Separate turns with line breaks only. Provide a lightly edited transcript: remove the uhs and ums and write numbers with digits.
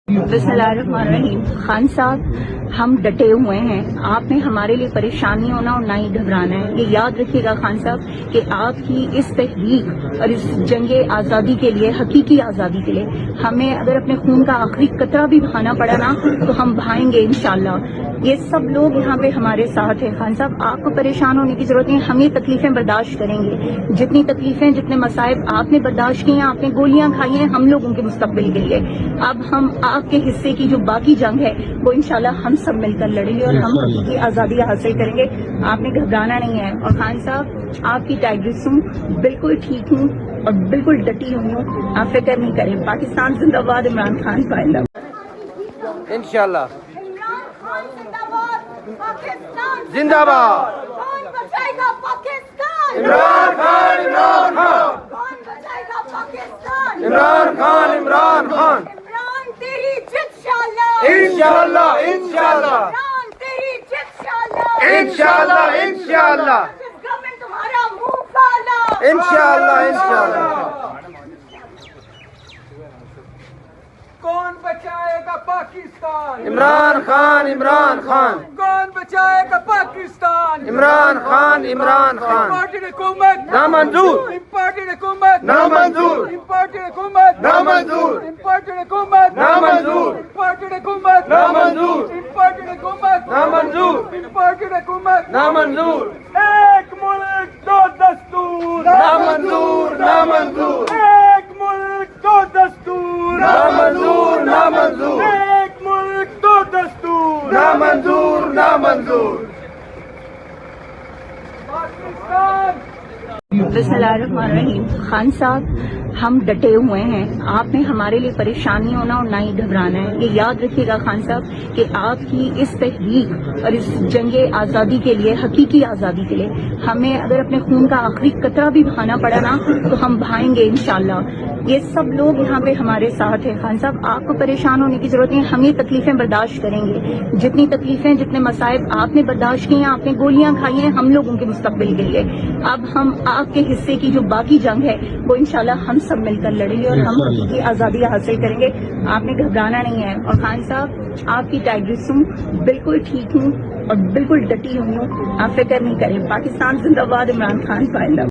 बिस्मिल्लाहिर्रहमानिर्रहीम। खान साहब, हम डटे हुए हैं। आपने हमारे लिए परेशान नहीं होना और ना ही घबराना है। ये याद रखिएगा खान साहब कि आपकी इस तहरीक और इस जंगे आज़ादी के लिए, हकीकी आज़ादी के लिए, हमें अगर अपने खून का आखिरी कतरा भी बहाना पड़ा ना तो हम बहाएंगे इंशाल्लाह। ये सब लोग यहाँ पे हमारे साथ हैं। खान साहब, आपको परेशान होने की जरूरत नहीं है। हम ये तकलीफें बर्दाश्त करेंगे। जितनी तकलीफें, जितने मसाइब आपने बर्दाश्त किए हैं, आपने गोलियां खाई हैं हम लोगों के मुस्तकबिल के लिए। अब हम आपके हिस्से की जो बाकी जंग है वो इंशाल्लाह हम सब मिलकर लड़ेंगे और हम हकीकी आज़ादी हासिल करेंगे। आपने घबराना नहीं है। और खान साहब, आपकी टाइग्रेस हूँ, बिल्कुल ठीक हूँ और बिल्कुल डटी हुई हूँ। आप फिक्र नहीं करें। पाकिस्तान जिंदाबाद, इमरान खान जिंदाबाद।
इंशाल्लाह
जिंदाबाद।
कौन बचाएगा पाकिस्तान?
इमरान खान, इमरान खान।
कौन बचाएगा पाकिस्तान?
इमरान खान, इमरान खान।
इमरान तेरी जित शाला।
इंशाल्लाह, इंशाल्लाह,
इमरान तेरी जित शाला।
इंशाल्लाह, इंशाल्लाह,
गवर्नमेंट तुम्हारा मुंह काला।
इंशाल्लाह, इंशाल्लाह।
कौन बचाएगा पाकिस्तान?
इमरान खान, इमरान खान।
कौन बचाएगा पाकिस्तान?
इमरान खान, इमरान खान।
इम्पोर्टेड हुकूमत
नामंजूर।
इम्पोर्टेड हुकूमत
नामंजूर।
इम्पोर्टेड हुकूमत
नामंजूर।
इम्पोर्टेड हुकूमत
नामंजूर।
इम्पोर्टेड हुकूमत
नामंजूर।
इम्पोर्टेड हुकूमत
नामंजूर।
इम्पोर्टेड हुकूमत
नामंजूर।
एक मुल्क दो दस्तूर।
नामंजूर, नामंजूर।
एक मुल्क दो दस्तूर।
नामंजूर, नामंजूर।
एक मुल्क दो दस्तूर।
नामंजूर, नामंजूर।
पाकिस्तान।
बिस्मिल्लाहिर्रहमानिर्रहीम। खान साहब, हम डटे हुए हैं। आपने हमारे लिए परेशान नहीं होना और ना ही घबराना है। ये याद रखिएगा खान साहब कि आपकी इस तहरीक और इस जंगे आज़ादी के लिए, हकीकी आज़ादी के लिए, हमें अगर अपने खून का आखिरी कतरा भी बहाना पड़ा ना तो हम बहाएंगे इंशाल्लाह। ये सब लोग यहाँ पे हमारे साथ हैं। खान साहब, आपको परेशान होने की जरूरत नहीं है। हम ये तकलीफें बर्दाश्त करेंगे। जितनी तकलीफें, जितने मसाइब आपने बर्दाश्त किए हैं, आपने गोलियां खाई हैं हम लोगों के मुस्तकबिल के लिए। अब हम आपके हिस्से की जो बाकी जंग है वो इंशाल्लाह हम सब मिलकर लड़ेंगे और हम हकीकी आज़ादी हासिल करेंगे। आपने घबराना नहीं है। और खान साहब, आपकी टाइग्रेस हूँ, बिल्कुल ठीक हूँ और बिल्कुल डटी हुई हूँ। आप फिक्र नहीं करें। पाकिस्तान जिंदाबाद, इमरान खान जिंदाबाद।